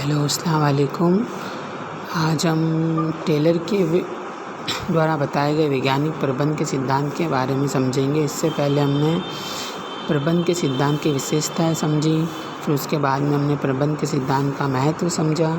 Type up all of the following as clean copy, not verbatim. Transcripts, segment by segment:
Hello अस्सलाम वालेकुम। आज हम टेलर के द्वारा बताए गए वैज्ञानिक प्रबंध के सिद्धांत के बारे में समझेंगे। इससे पहले हमने प्रबंध के सिद्धांत की विशेषताएं समझी, फिर उसके बाद में हमने प्रबंध के सिद्धांत का महत्व समझा।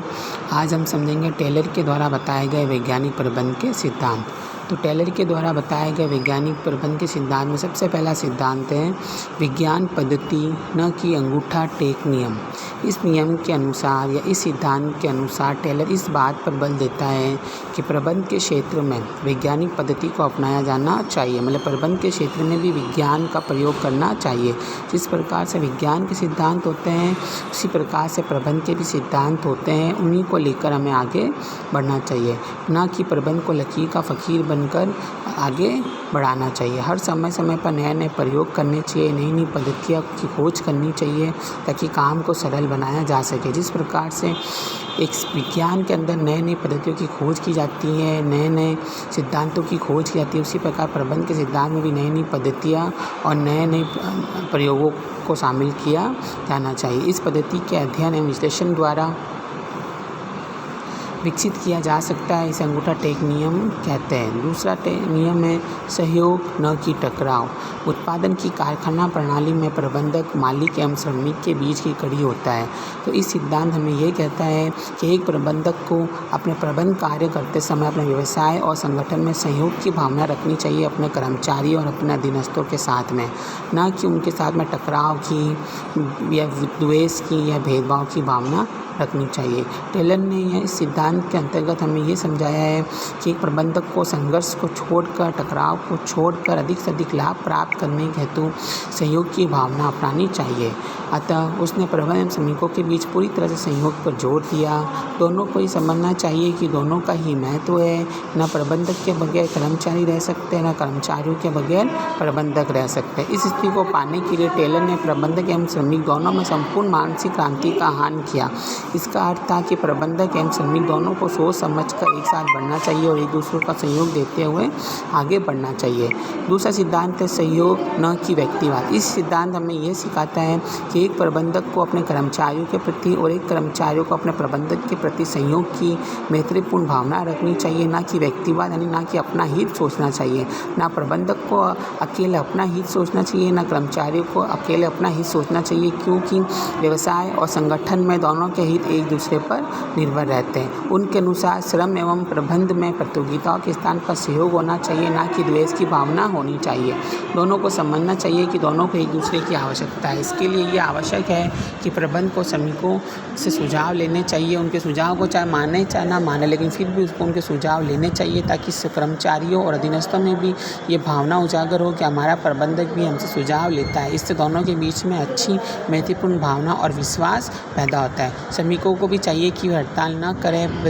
आज हम समझेंगे टेलर के द्वारा बताए गए वैज्ञानिक प्रबंध के सिद्धांत। तो टेलर के द्वारा बताए गए वैज्ञानिक प्रबंध के सिद्धांत में सबसे पहला सिद्धांत है विज्ञान पद्धति न कि अंगूठा टेक नियम। इस नियम के अनुसार या इस सिद्धांत के अनुसार टेलर इस बात पर बल देता है कि प्रबंध के क्षेत्र में वैज्ञानिक पद्धति को अपनाया जाना चाहिए, मतलब प्रबंध के क्षेत्र में भी विज्ञान का प्रयोग करना चाहिए। जिस प्रकार से विज्ञान के सिद्धांत होते हैं उसी प्रकार से प्रबंध के भी सिद्धांत होते हैं, उन्हीं को लेकर हमें आगे बढ़ना चाहिए, ना कि प्रबंध को लकीर का फ़कीर बनकर आगे बढ़ाना चाहिए। हर समय पर नए नए प्रयोग करने चाहिए, नई नई पद्धतियों की खोज करनी चाहिए ताकि काम को सरल बनाया जा सके। जिस प्रकार से एक विज्ञान के अंदर नए नई पद्धतियों की खोज की जाती है, नए नए सिद्धांतों की खोज की जाती है, उसी प्रकार प्रबंध के सिद्धांत में भी नई नई पद्धतियाँ और नए नए प्रयोगों को शामिल किया जाना चाहिए। इस पद्धति के अध्ययन एवं विश्लेषण द्वारा विकसित किया जा सकता है। इसे अंगूठा टेक नियम कहते हैं। दूसरा नियम है सहयोग न कि टकराव। उत्पादन की कारखाना प्रणाली में प्रबंधक, मालिक एवं श्रमिक के बीच की कड़ी होता है। तो इस सिद्धांत हमें ये कहता है कि एक प्रबंधक को अपने प्रबंध कार्य करते समय अपने व्यवसाय और संगठन में सहयोग की भावना रखनी चाहिए अपने कर्मचारियों और अपने अधीनस्थों के साथ में, न कि उनके साथ में टकराव की या द्वेष की या भेदभाव की भावना रखनी चाहिए। टेलर ने यह इस सिद्धांत के अंतर्गत हमें ये समझाया है कि एक प्रबंधक को संघर्ष को छोड़कर, टकराव को छोड़कर अधिक से अधिक लाभ प्राप्त करने के हेतु सहयोग की भावना अपनानी चाहिए। अतः उसने प्रबंधक एवं श्रमिकों के बीच पूरी तरह से सहयोग पर जोर दिया। दोनों को ये समझना चाहिए कि दोनों का ही महत्व है। न प्रबंधक के बगैर कर्मचारी रह सकते हैं, न कर्मचारियों के बगैर प्रबंधक रह सकते हैं। इस स्थिति को पाने के लिए टेलर ने प्रबंधक एवं श्रमिक दोनों में संपूर्ण मानसिक क्रांति का आह्वान किया। इसका अर्थ था कि प्रबंधक एवं श्रमिक दोनों को सोच समझकर एक साथ बढ़ना चाहिए और एक दूसरे का सहयोग देते हुए आगे बढ़ना चाहिए। दूसरा सिद्धांत है सहयोग न कि व्यक्तिवाद। इस सिद्धांत हमें यह सिखाता है कि एक प्रबंधक को अपने कर्मचारियों के प्रति और एक कर्मचारियों को अपने प्रबंधक के प्रति सहयोग की मैत्रीपूर्ण भावना रखनी चाहिए, ना कि व्यक्तिवाद यानी ना कि अपना हित सोचना चाहिए। ना प्रबंधक को अकेले अपना हित सोचना चाहिए, ना कर्मचारियों को अकेले अपना हित सोचना चाहिए, क्योंकि व्यवसाय और संगठन में दोनों के हित एक दूसरे पर निर्भर रहते हैं। उनके अनुसार श्रम एवं प्रबंध में प्रतियोगिताओं के स्थान पर सहयोग होना चाहिए, ना कि द्वेष की भावना होनी चाहिए। दोनों को समझना चाहिए कि दोनों को एक दूसरे की आवश्यकता है। इसके लिए ये आवश्यक है कि प्रबंध को श्रमिकों से सुझाव लेने चाहिए। उनके सुझाव को चाहे माने चाहे ना माने, लेकिन फिर भी उसको उनके सुझाव लेने चाहिए ताकि कर्मचारियों और अधीनस्थों में भी ये भावना उजागर हो कि हमारा प्रबंधक भी हमसे सुझाव लेता है। इससे दोनों के बीच में अच्छी मैत्रीपूर्ण भावना और विश्वास पैदा होता है। श्रमिकों को भी चाहिए कि वे हड़ताल न करें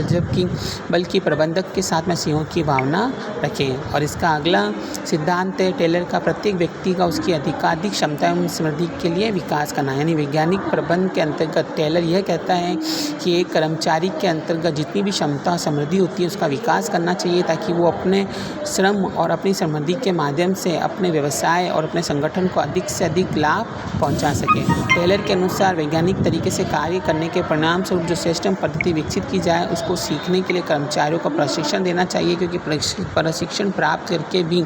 बल्कि प्रबंधक के साथ में सहयोग की भावना रखें। और इसका अगला सिद्धांत है टेलर का प्रत्येक व्यक्ति का उसकी अधिकाधिक क्षमता एवं समृद्धि के लिए विकास करना। यानी वैज्ञानिक प्रबंध के अंतर्गत टेलर यह कहता है कि एक कर्मचारी के अंतर्गत जितनी भी क्षमता और समृद्धि होती है उसका विकास करना चाहिए ताकि वो अपने श्रम और अपनी समृद्धि के माध्यम से अपने व्यवसाय और अपने संगठन को अधिक से अधिक लाभ पहुंचा सके। टेलर के अनुसार वैज्ञानिक तरीके से कार्य करने के परिणाम स्वरूप जो श्रेष्ठ पद्धति विकसित की जाए उसको सीखने के लिए कर्मचारियों को प्रशिक्षण देना चाहिए, क्योंकि प्रशिक्षण प्राप्त करके भी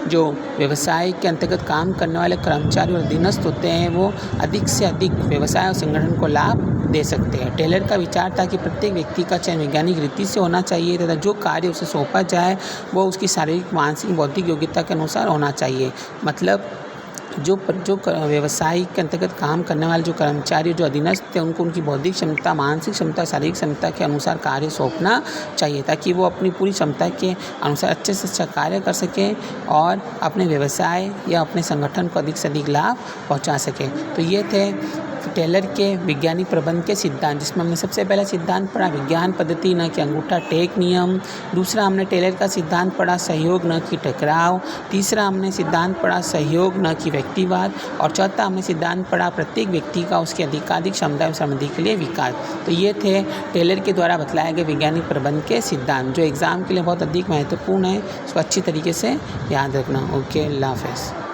जो व्यवसाय के अंतर्गत काम करने वाले कर्मचारी और अधीनस्थ होते हैं वो अधिक से अधिक व्यवसाय और संगठन को लाभ दे सकते हैं। टेलर का विचार था कि प्रत्येक व्यक्ति का चयन वैज्ञानिक रीति से होना चाहिए तथा जो कार्य उसे सौंपा जाए वो उसकी शारीरिक, मानसिक, बौद्धिक योग्यता के अनुसार होना चाहिए। मतलब जो व्यवसाय के अंतर्गत काम करने वाले जो कर्मचारी, जो अधीनस्थ थे, उनको उनकी बौद्धिक क्षमता, मानसिक क्षमता, शारीरिक क्षमता के अनुसार कार्य सौंपना चाहिए ताकि वो अपनी पूरी क्षमता के अनुसार अच्छे से अच्छा कार्य कर सकें और अपने व्यवसाय या अपने संगठन को अधिक से अधिक लाभ पहुंचा सकें। तो ये थे टेलर के वैज्ञानिक प्रबंध के सिद्धांत, जिसमें हमने सबसे पहला सिद्धांत पढ़ा विज्ञान पद्धति न कि अंगूठा टेक नियम। दूसरा हमने टेलर का सिद्धांत पढ़ा सहयोग न कि टकराव। तीसरा हमने सिद्धांत पढ़ा सहयोग न कि व्यक्तिवाद। और चौथा हमने सिद्धांत पढ़ा प्रत्येक व्यक्ति का उसकी अधिकाधिक क्षमता एवं समृद्धि के लिए विकास। तो ये थे टेलर के द्वारा बतलाए गए वैज्ञानिक प्रबंध के सिद्धांत, जो एग्ज़ाम के लिए बहुत अधिक महत्वपूर्ण है। इसको अच्छी तरीके से याद रखना। ओके, अल्लाह हाफ़िज़।